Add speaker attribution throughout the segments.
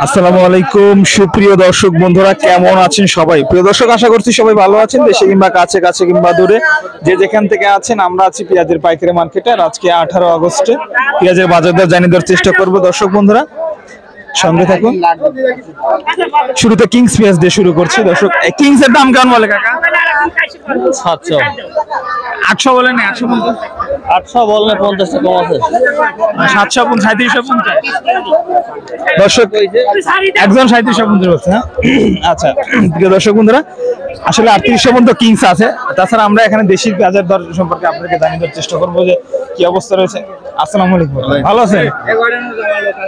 Speaker 1: আসসালামু আলাইকুম সুপ্রিয় দর্শক বন্ধুরা, কেমন আছেন সবাই? প্রিয় দর্শক, আশা করছি সবাই ভালো আছেন। দেশে কিংবা কাছে কিংবা দূরে যে যেখান থেকে আছেন, আমরা আছি পেঁয়াজের পাইকারি মার্কেটে। আর আজকে 18 আগস্টে পেঁয়াজের বাজার দর জানিয়ে দেওয়ার চেষ্টা করব। দর্শক বন্ধুরা সঙ্গে থাকুন। শুরুতে কিংস পেঁয়াজ দিয়ে শুরু করছি। দর্শক, কিংস এর দাম কেমন বলে কাকা?
Speaker 2: 700
Speaker 1: 800 বলেন, 850
Speaker 2: 800 বললে 50 টাকা কম আছে।
Speaker 1: 750 3750। দর্শক একজন 3750 বলছে। হ্যাঁ, আচ্ছা প্রিয় দর্শক বন্ধুরা, আসলে 3800 পর্যন্ত কিংস আছে। তাছাড়া আমরা এখানে দেশি পেঁয়াজের দর সম্পর্কে আপনাদেরকে জানিয়ে দেওয়ার চেষ্টা করবো যে কি অবস্থা রয়েছে। আসসালামু আলাইকুম, ভালো আছেন?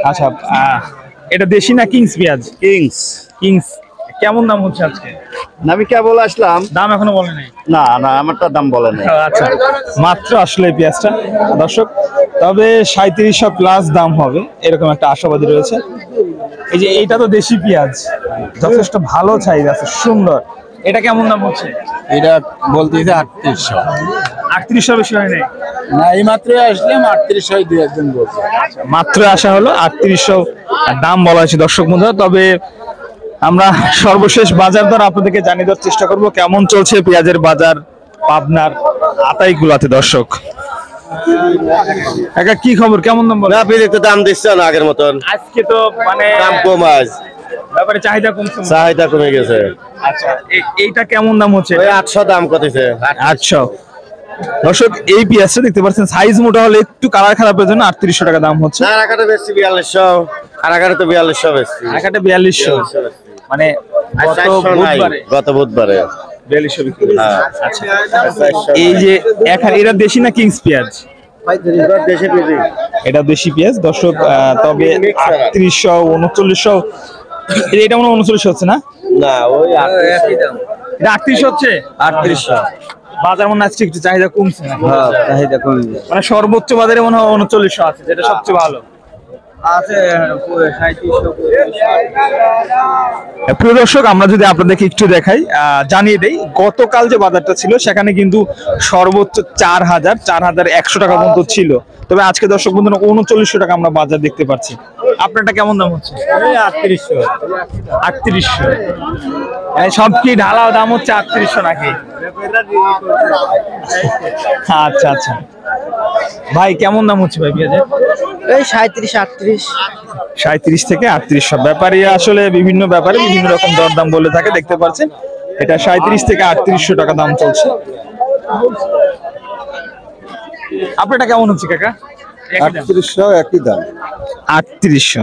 Speaker 1: আচ্ছা, এটা দেশি না কিংস পেঁয়াজ?
Speaker 2: কিংস
Speaker 1: কিংস কেমন দাম হচ্ছে আজকে?
Speaker 2: আমি কেবল আসলাম,
Speaker 1: দাম এখনো বলে নাই?
Speaker 2: না না, আমারটা দাম বলে নাই।
Speaker 1: আচ্ছা, মাত্র আসলে এই পেঁয়াজটা দর্শক, তবে 3700 প্লাস দাম হবে এরকম একটা আশাবাদী রয়েছে। এই যে এইটা তো দেশি পেঁয়াজ, যথেষ্ট ভালো চাহিদা আছে, সুন্দর। এটা কেমন দাম হচ্ছে?
Speaker 2: এটা বলতেছে 3800।
Speaker 1: 3800 বেশি হয় নাই?
Speaker 2: না, এই মাত্র আসলাম, 3800 দুই একজন বলছে।
Speaker 1: মাত্র আসা হলো 3800 দাম বলা হয়েছে দর্শক বন্ধুরা। তবে আমরা সর্বশেষ বাজার দর আপনাদেরকে জানিয়ে দেওয়ার চেষ্টা করব কেমন চলছে পেঁয়াজের বাজার পাবনার আতাইগুলাতে। দর্শক একা কি খবর, কেমন দাম বলে?
Speaker 3: না, তো দাম দিচ্ছে না আগের মতন।
Speaker 1: আজকে তো মানে
Speaker 3: দাম কম, আজ
Speaker 1: ব্যাপারে চাহিদা কমছে।
Speaker 3: চাহিদা কমে গেছে।
Speaker 1: আচ্ছা, এইটা কেমন দাম হচ্ছে?
Speaker 3: 800 দাম কতছে?
Speaker 1: 800। দর্শক, এই পেঁয়াজটা দেখতে পাচ্ছেন সাইজ মোটা হলে একটু কালার খারাপের জন্য 3800 টাকা দাম হচ্ছে।
Speaker 3: কারাকাটা বেশি 4200, কারাকাটা তো 4200 বেশি,
Speaker 1: কারাকাটা 4200, মানে
Speaker 3: গত বুধবারে
Speaker 1: 4200 বিক্রি হয়েছে। আচ্ছা, এই যে এখন এটা দেশি না কিংস পেঁয়াজ? এটা দেশি পেঁয়াজ দর্শক। তবে 3800 3900, এটা মনে 3900 হচ্ছে না?
Speaker 3: না, ওই
Speaker 1: এটা 3800 হচ্ছে।
Speaker 3: 3800
Speaker 1: বাজার মনে আজকে একটু চাহিদা কমছে না?
Speaker 3: হ্যাঁ, চাহিদা কমে গেছে।
Speaker 1: মানে সর্বোচ্চ বাজারে মনে হয় 3900 আছে, যেটা সবচেয়ে ভালো আছে। প্রিয় দর্শক, আমরা যদি আপনাদেরকে একটু দেখাই, জানিয়ে দেই গতকাল যে বাজারটা ছিল সেখানে কিন্তু সর্বোচ্চ 4100 টাকা পর্যন্ত ছিল। তবে আজকে দর্শক বন্ধুরা 3900 টাকা আমরা বাজার দেখতে পাচ্ছি। আপনারটা কেমন দাম হচ্ছে?
Speaker 2: 3800।
Speaker 1: 3800, সব কি ঢালা দাম হচ্ছে 3800 নাকি? আচ্ছা আচ্ছা ভাই, কেমন দাম হচ্ছে ভাই পেঁয়াজের?
Speaker 4: এই 37
Speaker 1: 37 থেকে 3800। ব্যাপারী আসলে বিভিন্ন ব্যাপারে বিভিন্ন রকম দরদাম বলে থাকে, দেখতে পাচ্ছেন। এটা 37 থেকে 3800 টাকা দাম চলছে। আপনারটা কেমন হচ্ছে কাকা?
Speaker 3: 3800 একই দাম।
Speaker 1: 3800।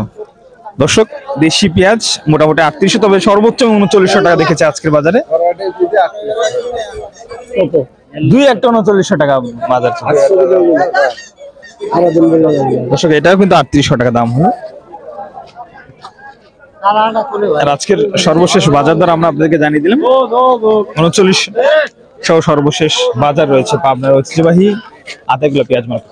Speaker 1: দর্শক, দেশি পেঁয়াজ মোটামুটি 3800, তবে সর্বোচ্চ 3900 টাকা দেখেছে আজকের বাজারে। দুই একটা 3900 টাকা বাজার চলছে। দর্শক, এটাও কিন্তু 3800 টাকা দাম হলো। আর আজকের সর্বশেষ বাজার দর আমরা আপনাদেরকে জানিয়ে দিলাম। 3900 সর্বশেষ বাজার রয়েছে পাবনার ঐতিহ্যবাহী আতাইগুলা পেঁয়াজ মার্কেট।